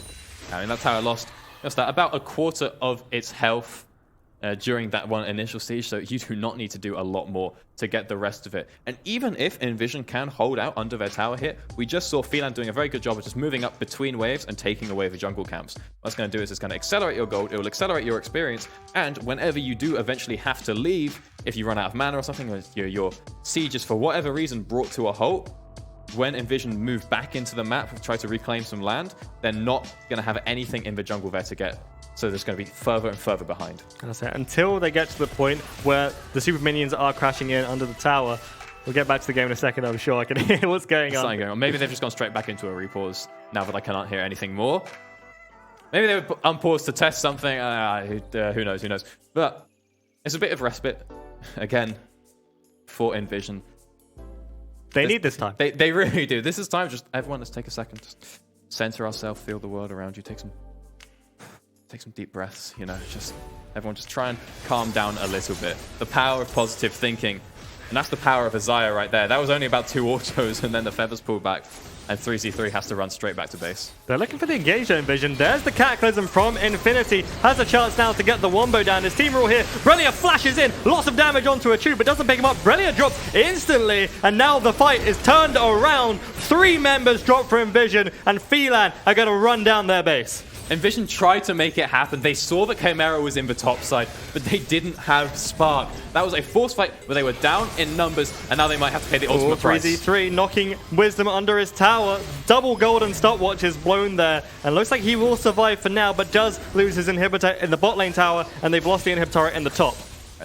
I mean, that tower lost just about a quarter of its health during that one initial stage, so you do not need to do a lot more to get the rest of it. And even if Nvision can hold out under their tower hit, we just saw Phelan doing a very good job of just moving up between waves and taking away the jungle camps. What it's going to do is it's going to accelerate your gold, it will accelerate your experience, and whenever you do eventually have to leave, if you run out of mana or something, or your siege is for whatever reason brought to a halt, when Nvision move back into the map and try to reclaim some land, they're not going to have anything in the jungle there to get. So there's going to be further and further behind. That's it. Until they get to the point where the super minions are crashing in under the tower. We'll get back to the game in a second, I'm sure. I can hear what's going on. Going on. Maybe they've just gone straight back into a repause now that I cannot hear anything more. Maybe they would unpause to test something. Who knows, who knows. But it's a bit of respite, again, for Nvision. They need this time. They really do. This is time. Just everyone, let's take a second. Just center ourselves, feel the world around you. Take some deep breaths, you know, just everyone just try and calm down a little bit. The power of positive thinking. And that's the power of Isaiah right there. That was only about 2 autos and then the feathers pull back. And 3z3 has to run straight back to base. They're looking for the engage in Nvision. There's the Cataclysm from Infinity. Has a chance now to get the Wombo down. His team are all here. Brelia flashes in. Lots of damage onto a tube, but doesn't pick him up. Brelia drops instantly. And now the fight is turned around. 3 members drop for Nvision. And Phelan are going to run down their base. Nvision tried to make it happen. They saw that Chimera was in the top side, but they didn't have Spark. That was a forced fight where they were down in numbers, and now they might have to pay the ultimate price. 3z3 knocking Wisdom under his tower. Double golden stopwatch is blown there, and looks like he will survive for now, but does lose his inhibitor in the bot lane tower, and they've lost the inhibitor in the top.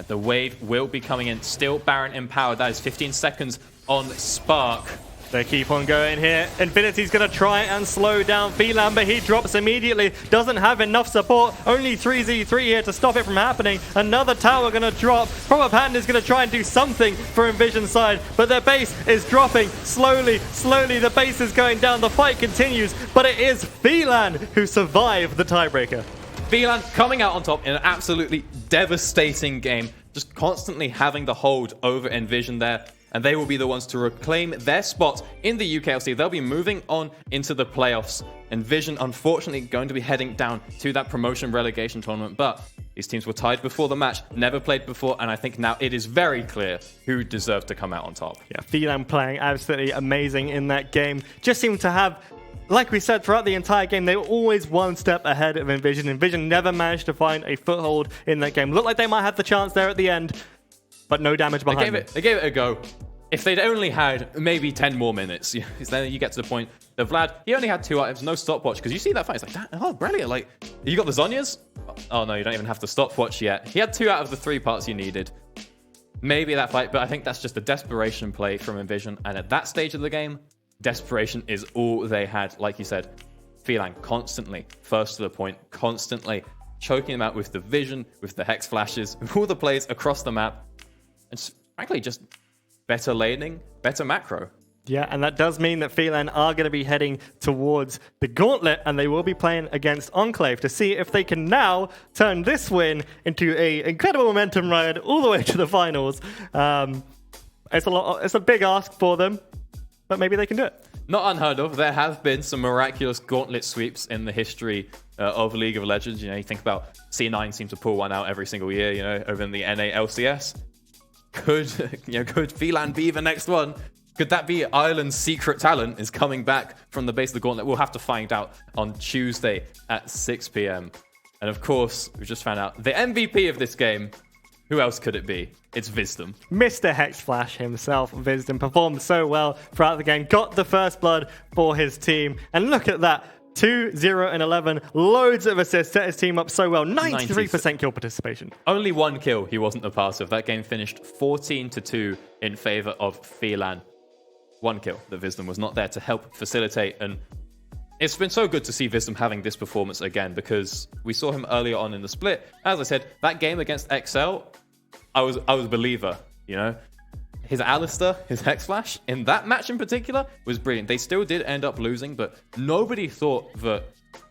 The wave will be coming in. Still Baron empowered. That is 15 seconds on Spark. They keep on going here. Infinity's going to try and slow down Phelan, but he drops immediately. Doesn't have enough support. Only 3z3 here to stop it from happening. Another tower going to drop. Proper Panda's going to try and do something for Nvision's side, but their base is dropping slowly. Slowly, the base is going down. The fight continues, but it is Phelan who survived the tiebreaker. Phelan coming out on top in an absolutely devastating game. Just constantly having the hold over Nvision there. And they will be the ones to reclaim their spot in the UKLC. They'll be moving on into the playoffs. Nvision, unfortunately, going to be heading down to that promotion relegation tournament. But these teams were tied before the match, never played before, and I think now it is very clear who deserved to come out on top. Yeah, Phelan playing absolutely amazing in that game. Just seemed to have, like we said, throughout the entire game, they were always one step ahead of Nvision. Nvision never managed to find a foothold in that game. Looked like they might have the chance there at the end, but no damage behind it. They gave it a go. if they'd only had maybe 10 more minutes, then you get to the point that Vlad, he only had 2 items, no stopwatch, because you see that fight, it's like, oh, brilliant, like, you got the Zhonyas? Oh no, you don't even have the stopwatch yet. He had 2 out of the 3 parts you needed. Maybe that fight, but I think that's just a desperation play from Nvision, and at that stage of the game, desperation is all they had. Like you said, Phelan constantly, first to the point, constantly choking them out with the vision, with the hex flashes, with all the plays across the map, and frankly, just better laning, better macro. Yeah, and that does mean that Phelan are going to be heading towards the Gauntlet, and they will be playing against Enclave to see if they can now turn this win into a incredible momentum ride all the way to the finals. It's a big ask for them, but maybe they can do it. Not unheard of. There have been some miraculous Gauntlet sweeps in the history of League of Legends. You think about C9 seem to pull one out every single year, over in the NA LCS. Could Phelan be the next one? Could that be Ireland's secret talent is coming back from the base of the Gauntlet? We'll have to find out on Tuesday at 6 p.m. And of course, we just found out the MVP of this game. Who else could it be? It's Wisdom. Mr. Hexflash himself, Wisdom, performed so well throughout the game, got the first blood for his team. And look at that. 2, 0, and 11. Loads of assists, set his team up so well. 93% kill participation. Only 1 kill he wasn't a part of. That game finished 14-2 in favor of Phelan. 1 kill that Wisdom was not there to help facilitate. And it's been so good to see Wisdom having this performance again, because we saw him earlier on in the split. As I said, that game against XL, I was a believer, His Alistar, his Hex Flash, in that match in particular, was brilliant. They still did end up losing, but nobody thought that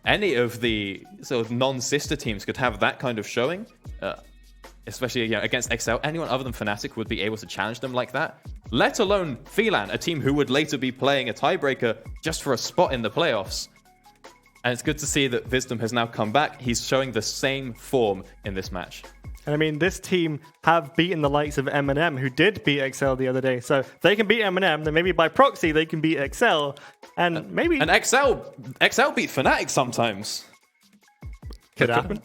any of the sort of non-sister teams could have that kind of showing. Especially against XL, anyone other than Fnatic would be able to challenge them like that. Let alone Phelan, a team who would later be playing a tiebreaker just for a spot in the playoffs. And it's good to see that Wisdom has now come back. He's showing the same form in this match. And I mean, this team have beaten the likes of M&M, who did beat XL the other day. So if they can beat M&M, then maybe by proxy they can beat XL. And maybe... And XL beat Fnatic sometimes. Could happen.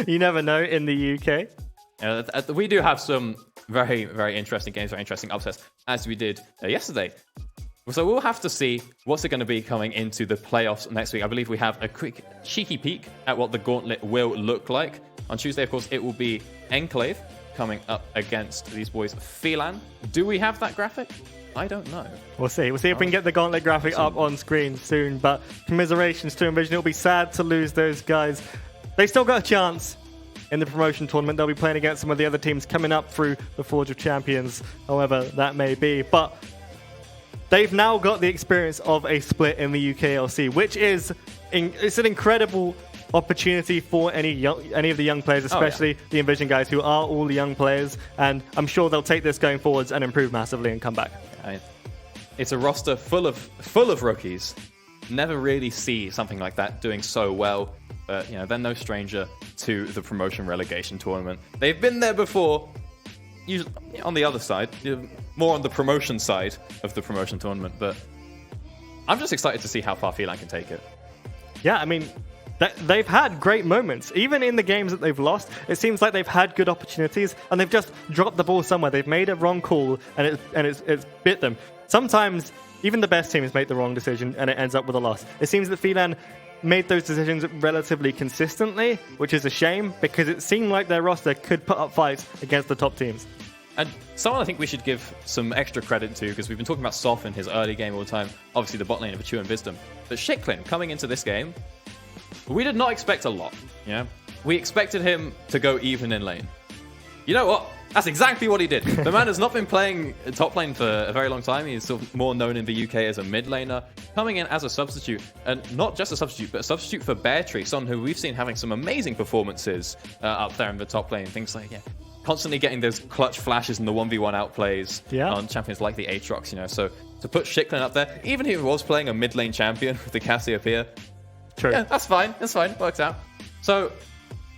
You never know in the UK. We do have some very, very interesting games, very interesting upsets, as we did yesterday. So we'll have to see what's it going to be coming into the playoffs next week. I believe we have a quick cheeky peek at what the Gauntlet will look like. On Tuesday, of course, it will be Enclave coming up against these boys, Phelan. Do we have that graphic? I don't know. We'll see. We'll see if we can get the Gauntlet graphic up on screen soon. But commiserations to Nvision. It'll be sad to lose those guys. They still got a chance in the promotion tournament. They'll be playing against some of the other teams coming up through the Forge of Champions, however that may be. But they've now got the experience of a split in the UKLC, which is it's an incredible opportunity for any of the young players, especially the Nvision guys, who are all the young players. And I'm sure they'll take this going forwards and improve massively and come back. It's a roster full of rookies. Never really see something like that doing so well. But they're no stranger to the promotion relegation tournament. They've been there before. Usually on the other side, more on the promotion side of the promotion tournament. But I'm just excited to see how far Phelan can take it. Yeah, I mean, they've had great moments. Even in the games that they've lost, it seems like they've had good opportunities, and they've just dropped the ball somewhere. They've made a wrong call, and it's bit them. Sometimes even the best teams make the wrong decision, and it ends up with a loss. It seems that Phelan made those decisions relatively consistently, which is a shame, because it seemed like their roster could put up fights against the top teams. And someone I think we should give some extra credit to, because we've been talking about Soph in his early game all the time, obviously the bot lane of Achu and Wisdom. But Shiklin, coming into this game, we did not expect a lot. We expected him to go even in lane. You know what? That's exactly what he did. The man has not been playing top lane for a very long time. He's sort of more known in the UK as a mid laner, coming in as a substitute, and not just a substitute, but a substitute for Beartree, someone who we've seen having some amazing performances up there in the top lane. Things like constantly getting those clutch flashes and the 1v1 outplays on champions like the Aatrox. So to put Shiklin up there, even if he was playing a mid lane champion with the Cassiopeia, true. Yeah, that's fine. That's fine. Works out. So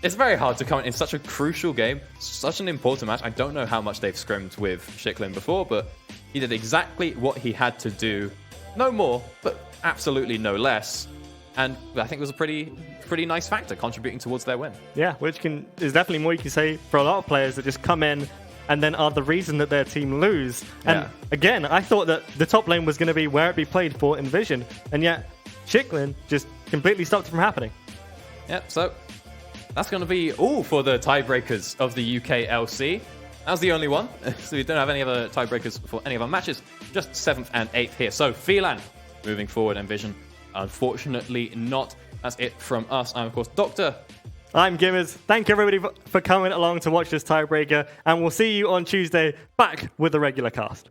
it's very hard to come in such a crucial game, such an important match. I don't know how much they've scrimmed with Shiklin before, but he did exactly what he had to do. No more, but absolutely no less. And I think it was a pretty nice factor contributing towards their win. Yeah, which is definitely more you can say for a lot of players that just come in and then are the reason that their team lose. And Yeah. again, I thought that the top lane was going to be where it be played for Nvision, and yet Chicklin just completely stopped it from happening. Yep, so that's going to be all for the tiebreakers of the UKLC. That was the only one, so we don't have any other tiebreakers for any of our matches. Just 7th and 8th here. So Phelan moving forward, Nvision unfortunately not. That's it from us. I'm, of course, Doctor. I'm Gimmers. Thank you, everybody, for coming along to watch this tiebreaker, and we'll see you on Tuesday back with the regular cast.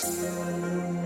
Thank you.